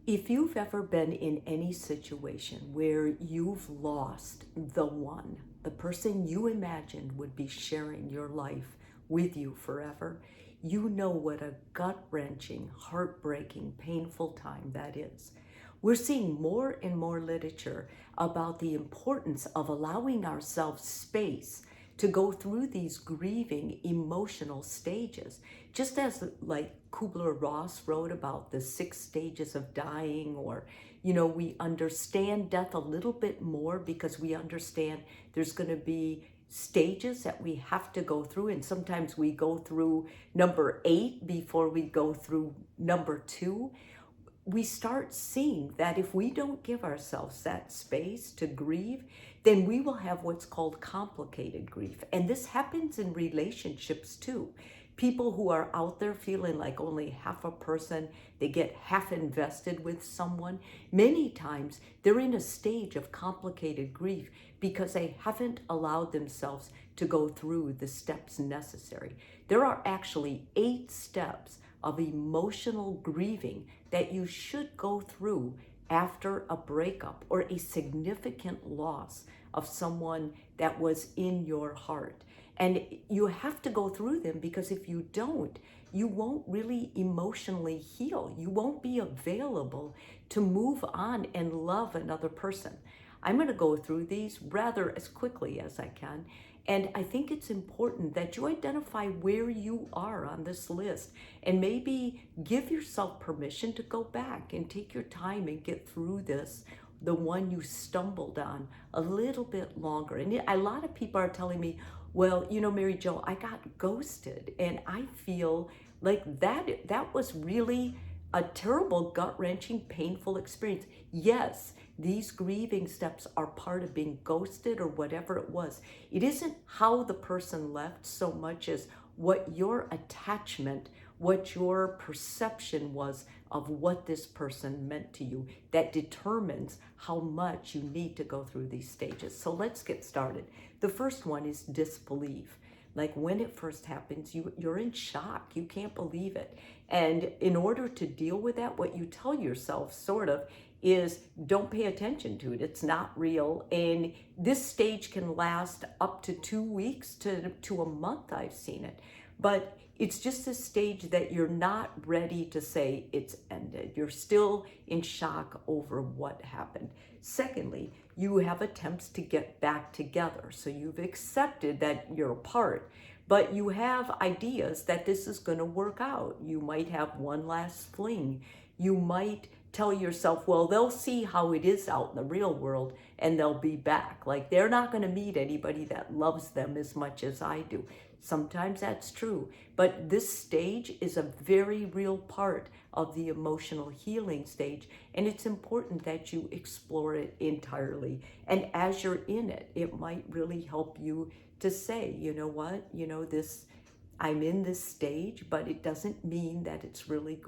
If you've ever been in any situation where you've lost the one, the person you imagined would be sharing your life with you forever, you know what a gut-wrenching, heartbreaking, painful time that is. We're seeing more and more literature about the importance of allowing ourselves space to go through these grieving emotional stages. Just as like Kubler-Ross wrote about the 6 stages of dying, or, we understand death a little bit more because we understand there's going to be stages that we have to go through, and sometimes we go through number 8 before we go through number 2. We start seeing that if we don't give ourselves that space to grieve, then we will have what's called complicated grief. And this happens in relationships too. People who are out there feeling like only half a person, they get half invested with someone. Many times they're in a stage of complicated grief because they haven't allowed themselves to go through the steps necessary. There are actually 8 steps of emotional grieving that you should go through after a breakup or a significant loss of someone that was in your heart. And you have to go through them because if you don't, you won't really emotionally heal. You won't be available to move on and love another person. I'm going to go through these rather as quickly as I can. And I think it's important that you identify where you are on this list and maybe give yourself permission to go back and take your time and get through this, the one you stumbled on, a little bit longer. And a lot of people are telling me, well, Mary Jo, I got ghosted. And I feel like that was really a terrible, gut-wrenching, painful experience. Yes, these grieving steps are part of being ghosted or whatever it was. It isn't how the person left so much as what your attachment, what your perception was of what this person meant to you that determines how much you need to go through these stages. So let's get started. The first one is disbelief. Like when it first happens, you're in shock. You can't believe it. And in order to deal with that, what you tell yourself sort of is don't pay attention to it. It's not real. And this stage can last up to 2 weeks to a month. I've seen it. But it's just a stage that you're not ready to say it's ended. You're still in shock over what happened. Secondly, you have attempts to get back together. So you've accepted that you're apart, but you have ideas that this is going to work out. You might have one last fling. You might tell yourself, well, they'll see how it is out in the real world and they'll be back. Like they're not going to meet anybody that loves them as much as I do. Sometimes that's true, but this stage is a very real part of the emotional healing stage, and it's important that you explore it entirely. And as you're in it, it might really help you to say, you know what, I'm in this stage, but it doesn't mean that it's really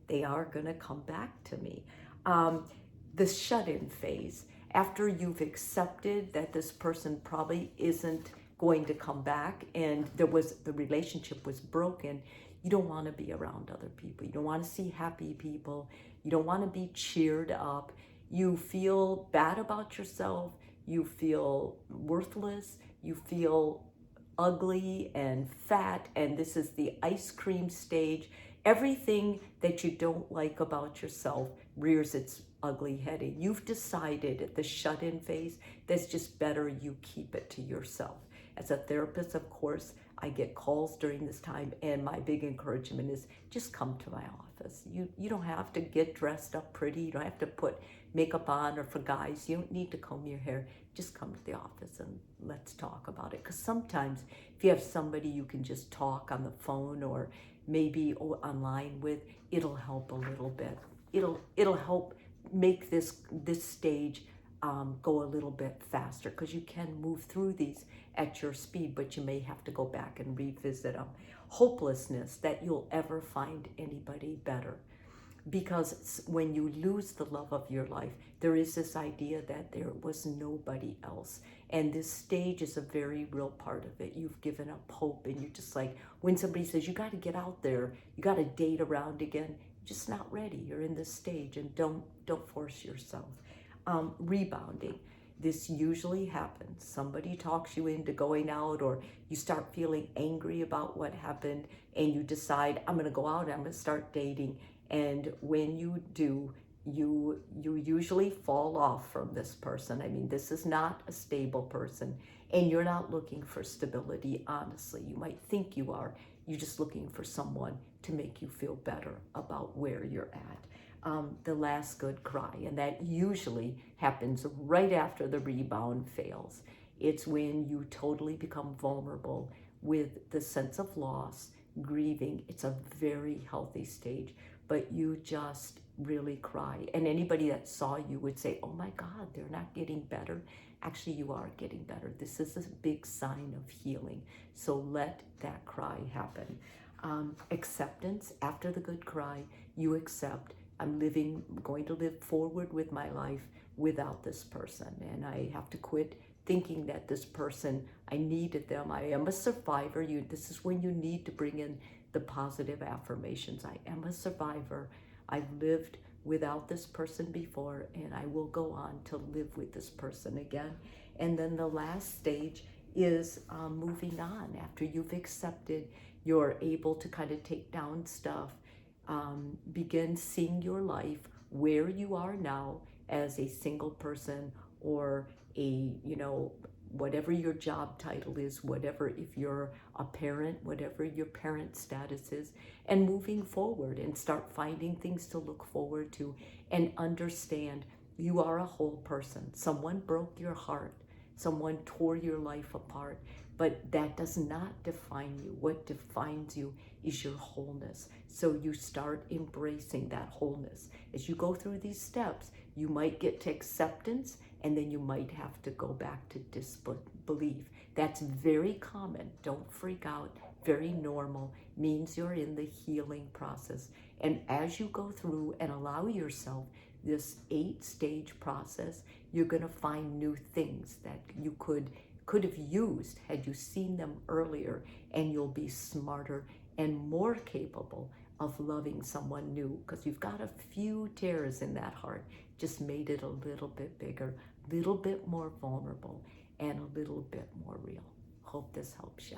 they are going to come back to me. The shut-in phase, after you've accepted that this person probably isn't going to come back and the relationship was broken, you don't want to be around other people. You don't want to see happy people. You don't want to be cheered up. You feel bad about yourself. You feel worthless. You feel ugly and fat, and this is the ice cream stage. Everything that you don't like about yourself rears its ugly head, and you've decided at the shut-in phase that's just better you keep it to yourself. As a therapist, of course, I get calls during this time, and my big encouragement is just come to my office. You don't have to get dressed up pretty. You don't have to put makeup on, or for guys, you don't need to comb your hair. Just come to the office and let's talk about it. Because sometimes if you have somebody you can just talk on the phone or maybe online with, it'll help a little bit. It'll help make this stage go a little bit faster, because you can move through these at your speed, but you may have to go back and revisit them. Hopelessness, that you'll ever find anybody better. Because when you lose the love of your life, there is this idea that there was nobody else. And this stage is a very real part of it. You've given up hope, and you're just like, when somebody says, you got to get out there, you got to date around again, just not ready. You're in this stage, and don't force yourself. Rebounding. This usually happens. Somebody talks you into going out, or you start feeling angry about what happened, and you decide, I'm going to go out, I'm going to start dating. And when you do, you usually fall off from this person. I mean, this is not a stable person, and you're not looking for stability, honestly. You might think you are. You're just looking for someone to make you feel better about where you're at. The last good cry, and that usually happens right after the rebound fails. It's when you totally become vulnerable with the sense of loss, grieving. It's a very healthy stage, but you just really cry. And anybody that saw you would say, oh my God, they're not getting better. Actually, you are getting better. This is a big sign of healing. So let that cry happen. Acceptance. After the good cry, you accept, I'm going to live forward with my life without this person. And I have to quit thinking that this person, I needed them. I am a survivor. This is when you need to bring in the positive affirmations. I am a survivor. I've lived without this person before, and I will go on to live with this person again. And then the last stage is moving on. After you've accepted, you're able to kind of take down stuff, begin seeing your life where you are now as a single person, or a, whatever your job title is, whatever, if you're a parent, whatever your parent status is, and moving forward and start finding things to look forward to, and understand you are a whole person. Someone broke your heart, someone tore your life apart, but that does not define you. What defines you is your wholeness. So you start embracing that wholeness. As you go through these steps, you might get to acceptance, and then you might have to go back to disbelief. That's very common. Don't freak out. Very normal. Means you're in the healing process. And as you go through and allow yourself this 8-stage process, you're going to find new things that you could have used had you seen them earlier, and you'll be smarter and more capable of loving someone new, because you've got a few tears in that heart, just made it a little bit bigger, a little bit more vulnerable, and a little bit more real. Hope this helps you.